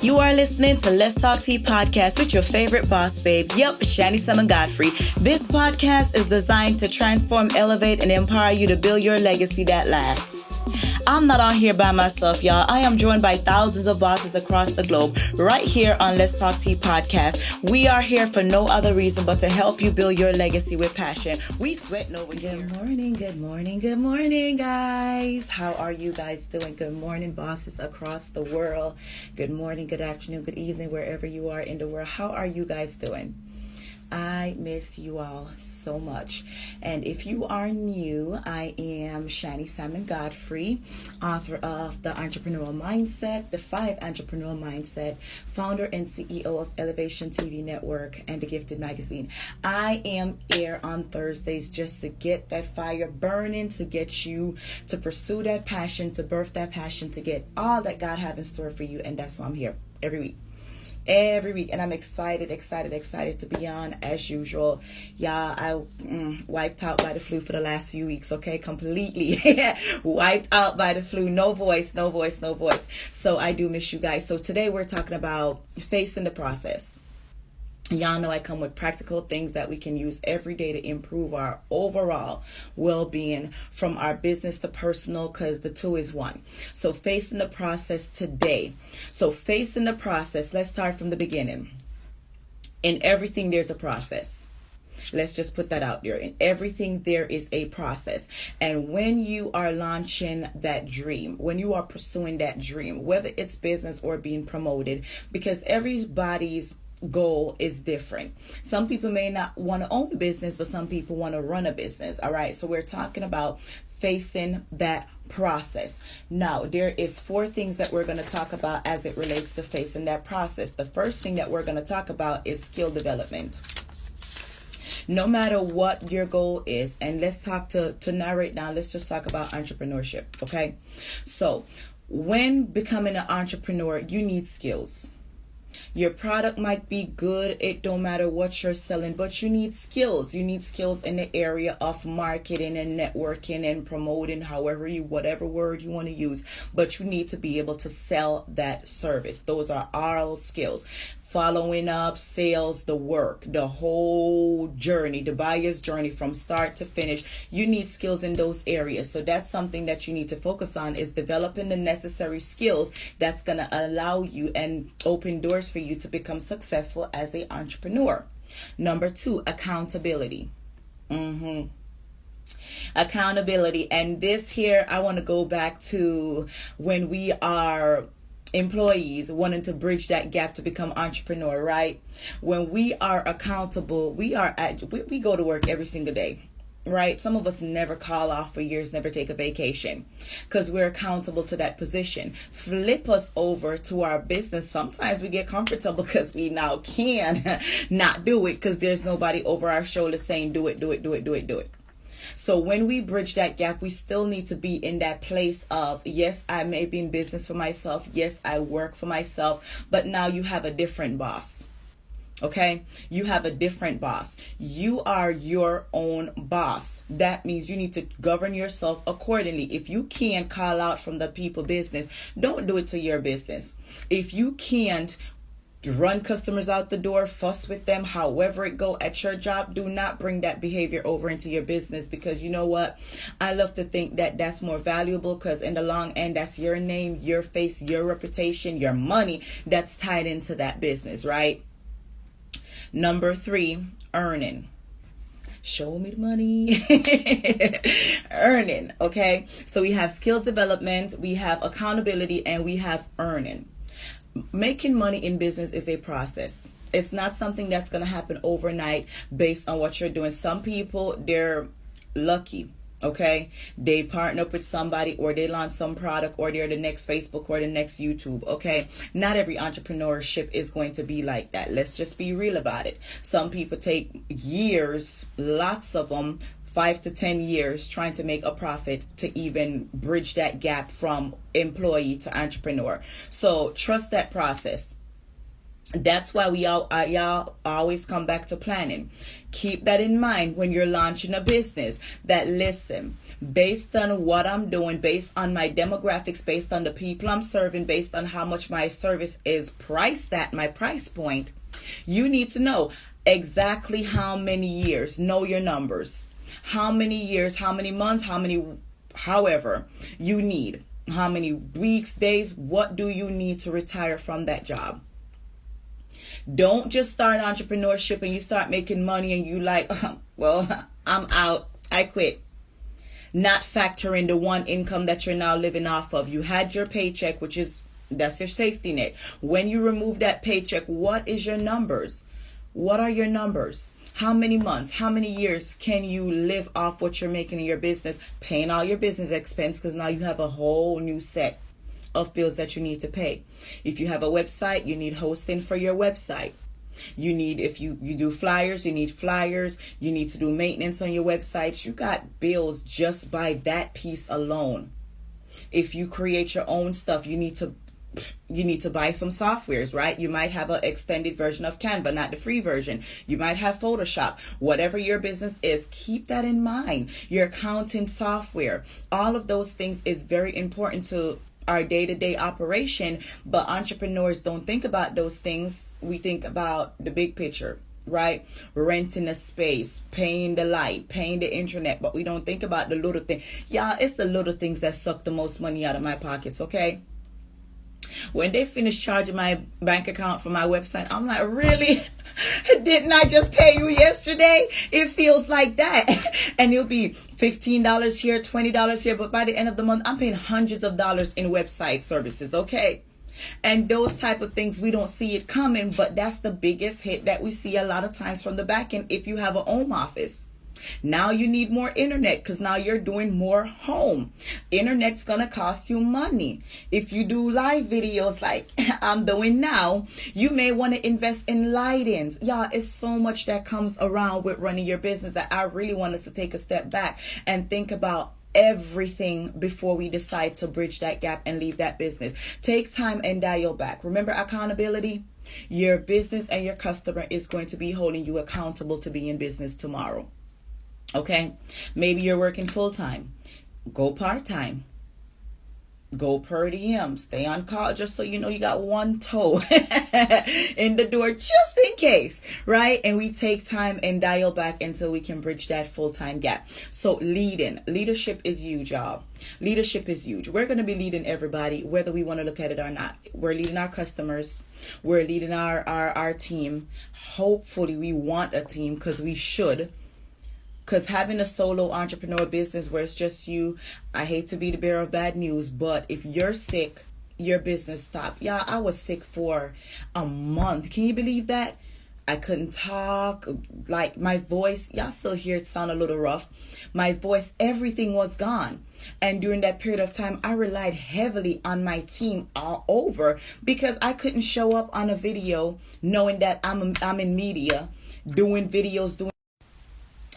You are listening to Let's Talk Tea podcast with your favorite boss babe. Yep, Shani Summon Godfrey. This podcast is designed to transform, elevate, and empower you to build your legacy that lasts. I'm not on here by myself, y'all. I am joined by thousands of bosses across the globe right here on Let's Talk Tea podcast. We are here for no other reason but to help you build your legacy with passion. We sweating over here. Good morning, guys. How are you guys doing? Good morning, bosses across the world. Good morning, good afternoon, good evening, wherever you are in the world. How are you guys doing? I miss you all so much. And if you are new, I am Shani Summon Godfrey, author of the Entrepreneurial Mindset, the 5 Entrepreneurial Mindset, founder and CEO of Elevation TV Network and The Gifted Magazine. I am here on Thursdays just to get that fire burning, to get you to pursue that passion, to birth that passion, to get all that God has in store for you. And that's why I'm here every week. And I'm excited to be on as usual. Yeah, I wiped out by the flu for the last few weeks, okay? Completely wiped out by the flu. No voice. So I do miss you guys. So today we're talking about facing the process. Y'all know I come with practical things that we can use every day to improve our overall well-being, from our business to personal, because the two is one. So facing the process today. So facing the process, let's start from the beginning. In everything, there's a process. Let's just put that out there. In everything, there is a process. And when you are launching that dream, when you are pursuing that dream, whether it's business or being promoted, because everybody's goal is different. Some people may not want to own a business, but some people want to run a business. All right. So we're talking about facing that process. Now, there is 4 things that we're going to talk about as it relates to facing that process. The first thing that we're going to talk about is skill development. No matter what your goal is, and let's talk to narrow it down. Let's just talk about entrepreneurship. Okay. So when becoming an entrepreneur, you need skills. Your product might be good. It don't matter what you're selling, but you need skills. You need skills in the area of marketing and networking and promoting, whatever word you want to use, but you need to be able to sell that service. Those are all skills. Following up, sales, the work, the whole journey, the buyer's journey from start to finish. You need skills in those areas. So that's something that you need to focus on, is developing the necessary skills that's going to allow you and open doors for you to become successful as an entrepreneur. Number 2, accountability. Accountability. And this here, I want to go back to when we are employees wanting to bridge that gap to become entrepreneur, right? When we are accountable, we go to work every single day, right? Some of us never call off for years, never take a vacation, because we're accountable to that position. Flip us over to our business. Sometimes we get comfortable because we now can not do it, because there's nobody over our shoulder saying do it. So when we bridge that gap, we still need to be in that place of, yes, I may be in business for myself. Yes, I work for myself. But now you have a different boss. Okay? You have a different boss. You are your own boss. That means you need to govern yourself accordingly. If you can't call out from the people business, don't do it to your business. If you can't run customers out the door, fuss with them, however it go at your job, do not bring that behavior over into your business, because you know what? I love to think that that's more valuable, because in the long end, that's your name, your face, your reputation, your money that's tied into that business, right? Number 3, earning. Show me the money. Earning, okay? So we have skills development, we have accountability, and we have earning. Making money in business is a process. It's not something that's going to happen overnight based on what you're doing. Some people, they're lucky, okay? They partner up with somebody, or they launch some product, or they're the next Facebook or the next YouTube, okay? Not every entrepreneurship is going to be like that. Let's just be real about it. Some people take years, lots of them, 5 to 10 years trying to make a profit to even bridge that gap from employee to entrepreneur. So trust that process. That's why y'all always come back to planning. Keep that in mind when you're launching a business. That listen, based on what I'm doing, based on my demographics, based on the people I'm serving, based on how much my service is priced at, my price point, you need to know exactly how many years. Know your numbers. How many years, how many months, however you need. How many weeks, days, what do you need to retire from that job? Don't just start entrepreneurship and you start making money and you like, well, I'm out. I quit. Not factoring the one income that you're now living off of. You had your paycheck, that's your safety net. When you remove that paycheck, what is your numbers? What are your numbers? How many months, how many years can you live off what you're making in your business, paying all your business expense, because now you have a whole new set of bills that you need to pay. If you have a website, you need hosting for your website. You need, if you do flyers, you need flyers. You need to do maintenance on your websites. You got bills just by that piece alone. If you create your own stuff, you need to buy some softwares, right? You might have an extended version of Canva, not the free version. You might have Photoshop. Whatever your business is, keep that in mind. Your accounting software, all of those things is very important to our day-to-day operation, but entrepreneurs don't think about those things. We think about the big picture, right? Renting a space, paying the light, paying the internet, but we don't think about the little thing. Yeah, it's the little things that suck the most money out of my pockets, okay? When they finish charging my bank account for my website, I'm like, really? Didn't I just pay you yesterday? It feels like that. And it'll be $15 here, $20 here. But by the end of the month, I'm paying hundreds of dollars in website services, okay? And those type of things, we don't see it coming. But that's the biggest hit that we see a lot of times from the back end if you have a home office. Now you need more internet because now you're doing more home. Internet's going to cost you money. If you do live videos like I'm doing now, you may want to invest in lightings. Y'all, it's so much that comes around with running your business that I really want us to take a step back and think about everything before we decide to bridge that gap and leave that business. Take time and dial back. Remember accountability? Your business and your customer is going to be holding you accountable to be in business tomorrow. Okay, maybe you're working full time. Go part time. Go per diem. Stay on call just so you know you got one toe in the door just in case, right? And we take time and dial back until we can bridge that full-time gap. So leadership is huge, y'all. Leadership is huge. We're going to be leading everybody, whether we want to look at it or not. We're leading our customers. We're leading our team. Hopefully we want a team because we should. Because having a solo entrepreneur business where it's just you, I hate to be the bearer of bad news, but if you're sick, your business stopped. Yeah, I was sick for a month. Can you believe that? I couldn't talk. Like my voice, y'all still hear it sound a little rough. My voice, everything was gone. And during that period of time, I relied heavily on my team all over because I couldn't show up on a video knowing that I'm in media, doing videos,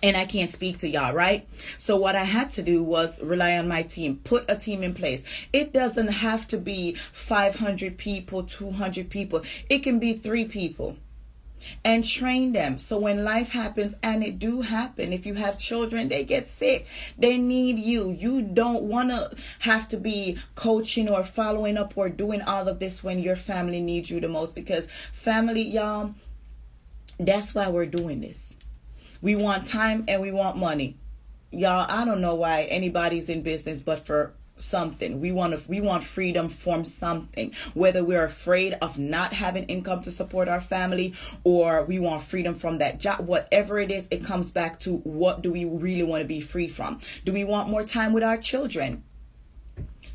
and I can't speak to y'all, right? So what I had to do was rely on my team, put a team in place. It doesn't have to be 500 people, 200 people. It can be 3 people. And train them. So when life happens, and it do happen, if you have children, they get sick. They need you. You don't want to have to be coaching or following up or doing all of this when your family needs you the most. Because family, y'all, that's why we're doing this. We want time and we want money. Y'all, I don't know why anybody's in business but for something. We want freedom from something. Whether we're afraid of not having income to support our family or we want freedom from that job, whatever it is, it comes back to what do we really want to be free from? Do we want more time with our children?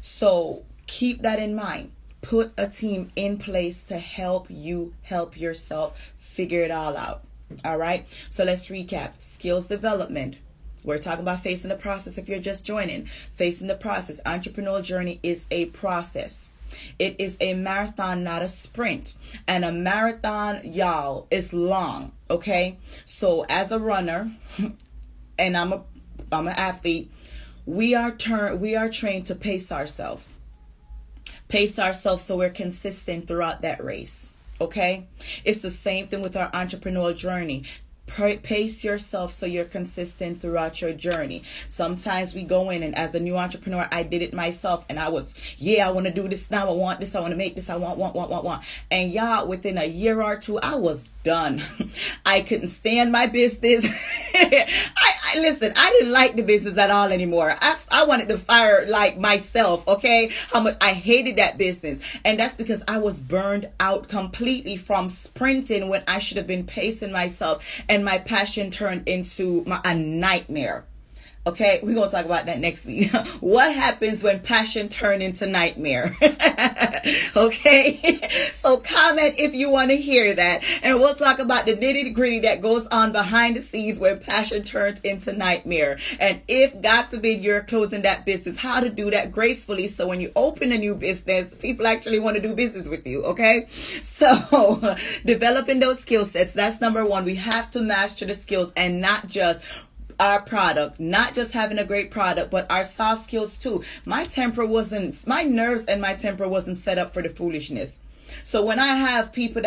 So keep that in mind. Put a team in place to help you help yourself figure it all out. All right. So let's recap. Skills development. We're talking about facing the process. If you're just joining, facing the process. Entrepreneurial journey is a process. It is a marathon, not a sprint. And a marathon, y'all, is long. Okay. So as a runner, and I'm an athlete, we are trained to pace ourselves. Pace ourselves so we're consistent throughout that race. Okay? It's the same thing with our entrepreneurial journey. Pace yourself so you're consistent throughout your journey. Sometimes we go in, and as a new entrepreneur, I did it myself, and I was, I want to do this now, I want this, I want to make this, I want. And y'all, within a year or two, I was done. I couldn't stand my business. Listen, I didn't like the business at all anymore. I wanted to fire like myself, okay? How much I hated that business. And that's because I was burned out completely from sprinting when I should have been pacing myself. And my passion turned into a nightmare. Okay, we're going to talk about that next week. What happens when passion turns into nightmare? Okay, so comment if you want to hear that. And we'll talk about the nitty gritty that goes on behind the scenes when passion turns into nightmare. And if, God forbid, you're closing that business, how to do that gracefully so when you open a new business, people actually want to do business with you. Okay, so developing those skill sets, that's number one. We have to master the skills, and not just our product, not just having a great product, but our soft skills too. My nerves and my temper wasn't set up for the foolishness. So when I have people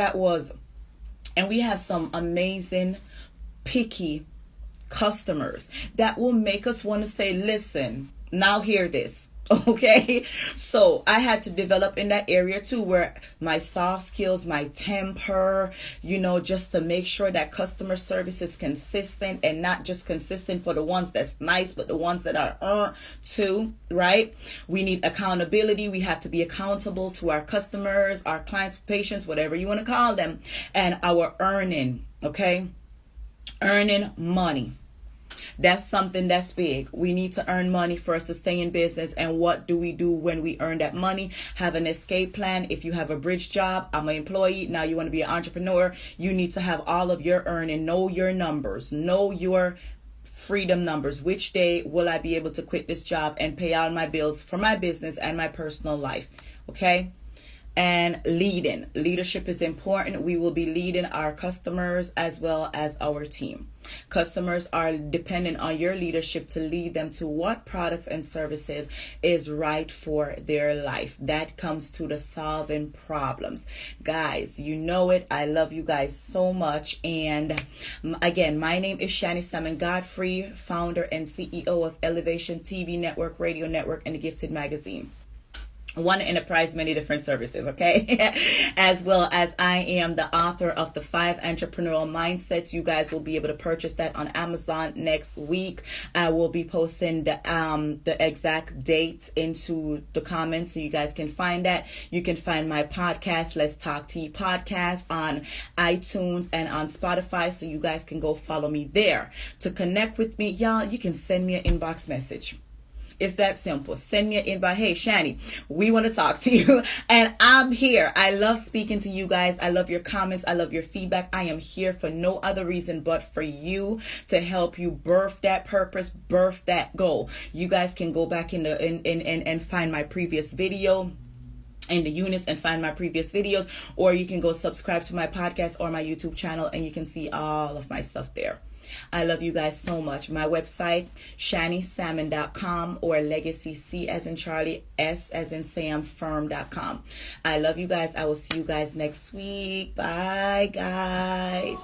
and we have some amazing, picky customers that will make us want to say, listen, now hear this. Okay, so I had to develop in that area too, where my soft skills, my temper, just to make sure that customer service is consistent, and not just consistent for the ones that's nice, but the ones that are too, right? We need accountability. We have to be accountable to our customers, our clients, patients, whatever you want to call them, and our earning, okay? Earning money. That's something that's big. We need to earn money for us to stay in business. And what do we do when we earn that money? Have an escape plan. If you have a bridge job, I'm an employee, now you want to be an entrepreneur, you need to have all of your earning. Know your numbers. Know your freedom numbers. Which day will I be able to quit this job and pay all my bills for my business and my personal life? Okay? And leadership is important. We will be leading our customers as well as our team. Customers are dependent on your leadership to lead them to what products and services is right for their life. That comes to the solving problems. Guys, you know it. I love you guys so much. And again, my name is Shani Salmon Godfrey, founder and CEO of Elevation TV Network, Radio Network, and the Gifted Magazine. One enterprise, many different services, okay? As well as I am the author of the 5 Entrepreneurial Mindsets. You guys will be able to purchase that on Amazon next week. I will be posting the exact date into the comments so you guys can find that. You can find my podcast, Let's Talk Tea Podcast, on iTunes and on Spotify, so you guys can go follow me there. To connect with me, y'all, you can send me an inbox message. It's that simple. Send me an invite. Hey, Shani, we want to talk to you. And I'm here. I love speaking to you guys. I love your comments. I love your feedback. I am here for no other reason but for you, to help you birth that purpose, birth that goal. You guys can go back and find my previous video in the units and find my previous videos, or you can go subscribe to my podcast or my YouTube channel and you can see all of my stuff there. I love you guys so much. My website, shanisalmon.com, or legacy, C as in Charlie, S as in Sam, firm.com. I love you guys. I will see you guys next week. Bye, guys.